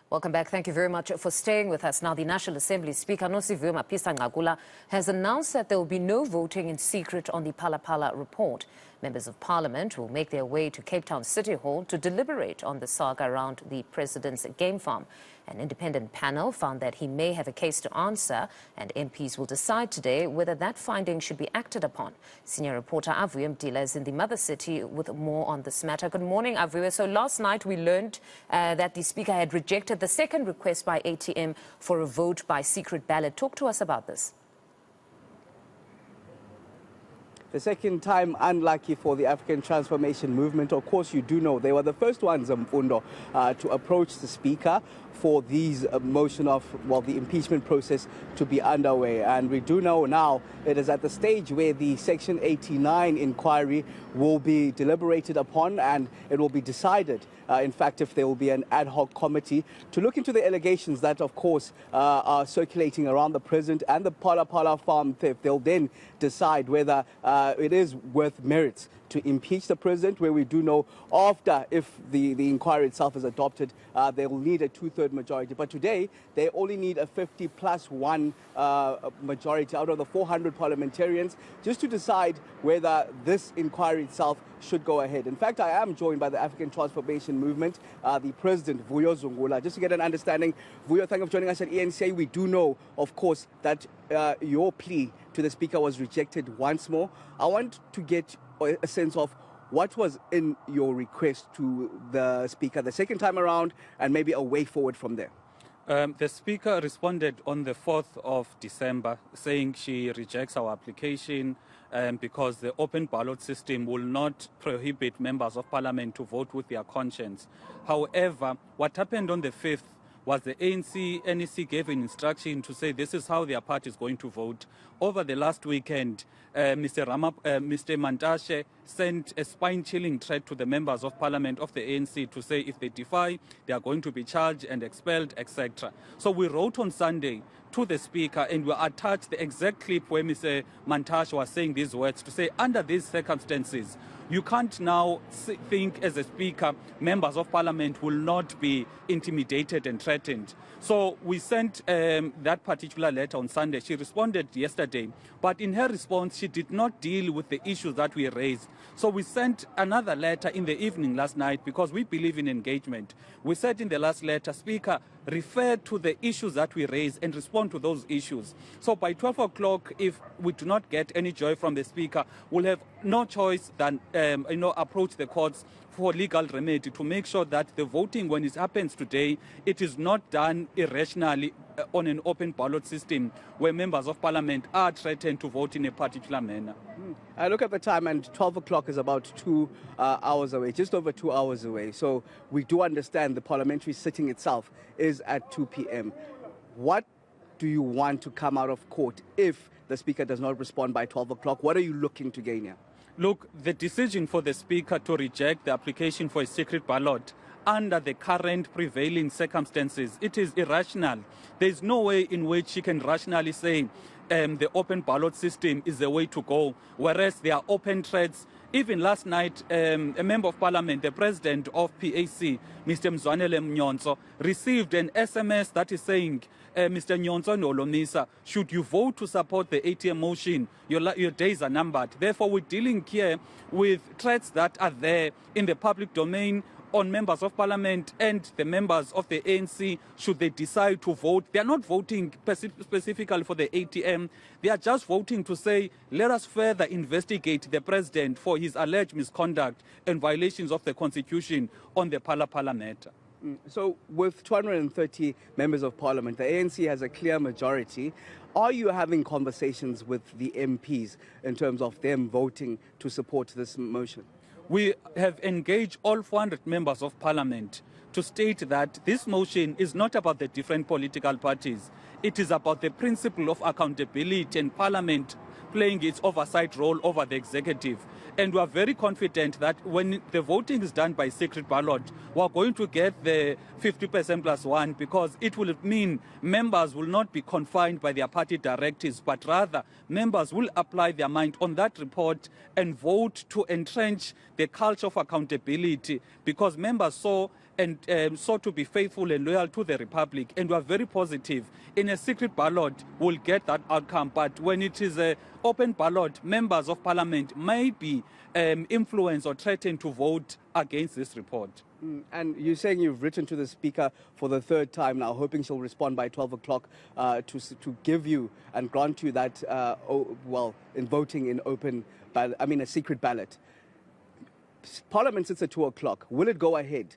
Welcome back. Thank you very much for staying with us. Now, the National Assembly Speaker, Vuyolwethu Zungula, has announced that there will be no voting in secret on the Phala Phala report. Members of Parliament will make their way to Cape Town City Hall to deliberate on the saga around the president's game farm. An independent panel found that he may have a case to answer, and MPs will decide today whether that finding should be acted upon. Senior reporter Avuya Mdila is in the mother city with more on this matter. Good morning, Avuya. So last night we learned that the Speaker had rejected the second request by ATM for a vote by secret ballot. Talk to us about this. The second time unlucky for the African Transformation Movement. Of course, you do know they were the first ones, Mfundo, to approach the Speaker for these motion of, the impeachment process to be underway. And we do know now it is at the stage where the Section 89 inquiry will be deliberated upon, and it will be decided, in fact, if there will be an ad hoc committee to look into the allegations that, of course, are circulating around the president and the Phala Phala farm theft. They'll then decide whether it is worth merits to impeach the president, where we do know after, if the inquiry itself is adopted, they will need a two-thirds majority. But today, they only need a 50+1 majority out of the 400 parliamentarians just to decide whether this inquiry itself should go ahead. In fact, I am joined by the African Transformation Movement, the president, Vuyolwethu Zungula. Just to get an understanding, Vuyo, thank you for joining us at ENCA. We do know, of course, that your plea to the Speaker was rejected once more. I want to get a sense of what was in your request to the Speaker the second time around, and maybe a way forward from there. The Speaker responded on the 4th of December saying she rejects our application because the open ballot system will not prohibit members of Parliament to vote with their conscience. However, what happened on the 5th was the NEC gave an instruction to say this is how their party is going to vote. Over the last weekend, Mr. Mantashe sent a spine-chilling threat to the members of Parliament of the ANC to say if they defy, they are going to be charged and expelled, etc. So we wrote on Sunday to the Speaker, and we attached the exact clip where Mr. Mantashe was saying these words to say, under these circumstances, you can't now think as a Speaker, members of Parliament will not be intimidated and threatened. So we sent that particular letter on Sunday. She responded yesterday, but in her response, she did not deal with the issues that we raised. So we sent another letter in the evening last night because we believe in engagement. We said in the last letter, Speaker, refer to the issues that we raised and respond to those issues. So by 12 o'clock, if we do not get any joy from the Speaker, we'll have no choice than approach the courts for legal remedy to make sure that the voting, when it happens today, it is not done irrationally on an open ballot system where members of Parliament are threatened to vote in a particular manner. I look at the time, and 12 o'clock is about 2 hours away, just over 2 hours away. So we do understand the parliamentary sitting itself is at 2 p.m. What do you want to come out of court if the Speaker does not respond by 12 o'clock? What are you looking to gain here? Look, the decision for the Speaker to reject the application for a secret ballot under the current prevailing circumstances, it is irrational. There is no way in which she can rationally say the open ballot system is the way to go, whereas there are open threats. Even last night, a member of Parliament, the president of PAC, Mr. Mzwanele Mnyonso, received an SMS that is saying, Mr. Nyonso Nolomisa, should you vote to support the ATM motion, your days are numbered. Therefore, we're dealing here with threats that are there in the public domain on members of Parliament and the members of the ANC should they decide to vote. They are not voting specifically for the ATM. They are just voting to say, let us further investigate the president for his alleged misconduct and violations of the Constitution on the Phala Phala matter. So with 230 members of Parliament, the ANC has a clear majority. Are you having conversations with the MPs in terms of them voting to support this motion? We have engaged all 400 members of Parliament to state that this motion is not about the different political parties. It is about the principle of accountability and Parliament playing its oversight role over the executive. And we are very confident that when the voting is done by secret ballot, we are going to get the 50%+1 because it will mean members will not be confined by their party directives, but rather members will apply their mind on that report and vote to entrench the culture of accountability because members saw and sought to be faithful and loyal to the Republic, and we are very positive. In a secret ballot, we'll get that outcome. But when it is an open ballot, members of parliament may be influenced or threatened to vote against this report. And you're saying you've written to the Speaker for the third time now, hoping she'll respond by 12 o'clock to give you and grant you that, in voting in a secret ballot. Parliament sits at 2 o'clock. Will it go ahead,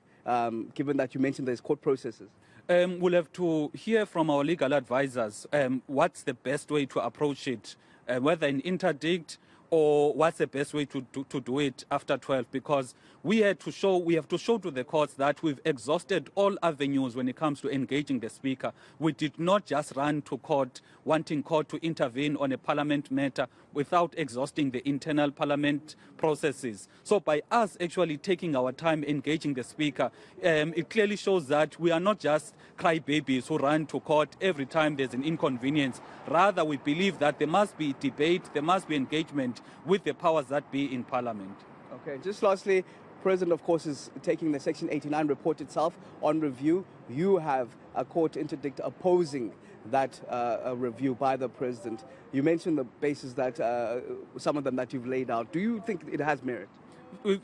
given that you mentioned there's court processes? We'll have to hear from our legal advisors what's the best way to approach it, whether an interdict or what's the best way to do it after 12, because we have to show to the courts that we've exhausted all avenues when it comes to engaging the Speaker. We did not just run to court wanting court to intervene on a parliament matter without exhausting the internal parliament processes. So by us actually taking our time engaging the Speaker, it clearly shows that we are not just crybabies who run to court every time there's an inconvenience. Rather, we believe that there must be debate, there must be engagement with the powers that be in Parliament. Okay, just lastly, President, of course, is taking the Section 89 report itself on review. You have a court interdict opposing that review by the President. You mentioned the basis that some of them that you've laid out. Do you think it has merit?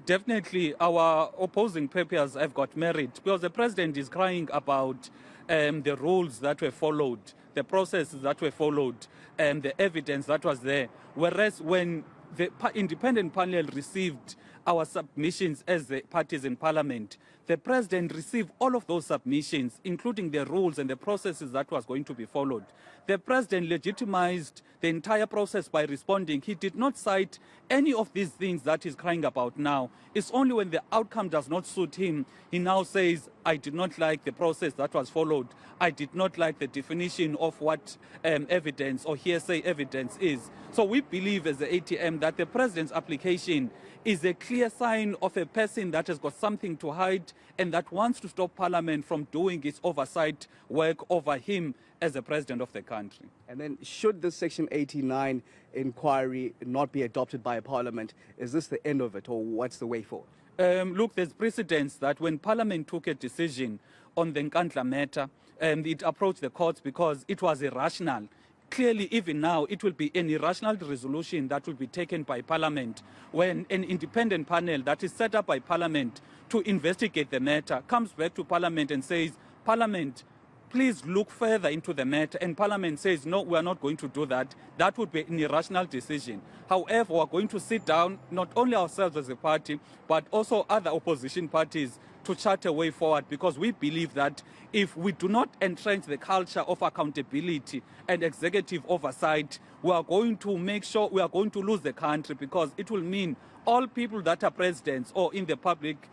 Definitely, our opposing papers have got merit, because the President is crying about the rules that were followed, the processes that were followed, and the evidence that was there. Whereas when the independent panel received our submissions as the parties in Parliament, the President received all of those submissions, including the rules and the processes that was going to be followed. The President legitimized the entire process by responding. He did not cite any of these things that he's crying about now. It's only when the outcome does not suit him, he now says, I did not like the process that was followed. I did not like the definition of what evidence or hearsay evidence is. So we believe as the ATM that the President's application is a clear sign of a person that has got something to hide and that wants to stop Parliament from doing its oversight work over him as the President of the country. And then should the Section 89 inquiry not be adopted by Parliament, is this the end of it, or what's the way forward? Look, there's precedence that when Parliament took a decision on the Nkandla matter, it approached the courts because it was irrational. Clearly, even now, it will be an irrational resolution that will be taken by Parliament when an independent panel that is set up by Parliament to investigate the matter comes back to Parliament and says, Parliament, please look further into the matter, and Parliament says, no, we are not going to do that. That would be an irrational decision. However, we are going to sit down, not only ourselves as a party, but also other opposition parties, to chart a way forward, because we believe that if we do not entrench the culture of accountability and executive oversight, we are going to make sure we are going to lose the country, because it will mean all people that are presidents or in the public,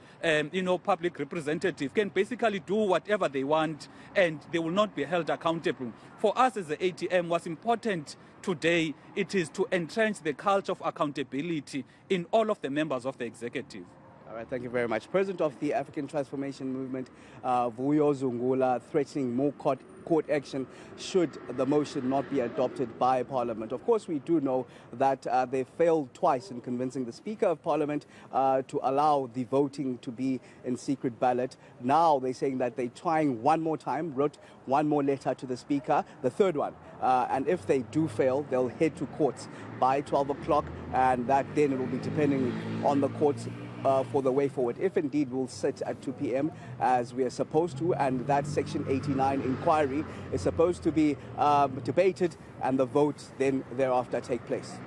public representative can basically do whatever they want and they will not be held accountable. For us as the ATM, what's important today, it is to entrench the culture of accountability in all of the members of the executive. All right, thank you very much. President of the African Transformation Movement, Vuyolwethu Zungula, threatening more court action should the motion not be adopted by Parliament. Of course, we do know that they failed twice in convincing the Speaker of Parliament to allow the voting to be in secret ballot. Now they're saying that they're trying one more time, wrote one more letter to the Speaker, the third one. And if they do fail, they'll head to courts by 12 o'clock, and that then it will be depending on the courts for the way forward. If indeed we'll sit at 2 p.m. as we are supposed to, and that Section 89 inquiry is supposed to be debated and the vote then thereafter take place.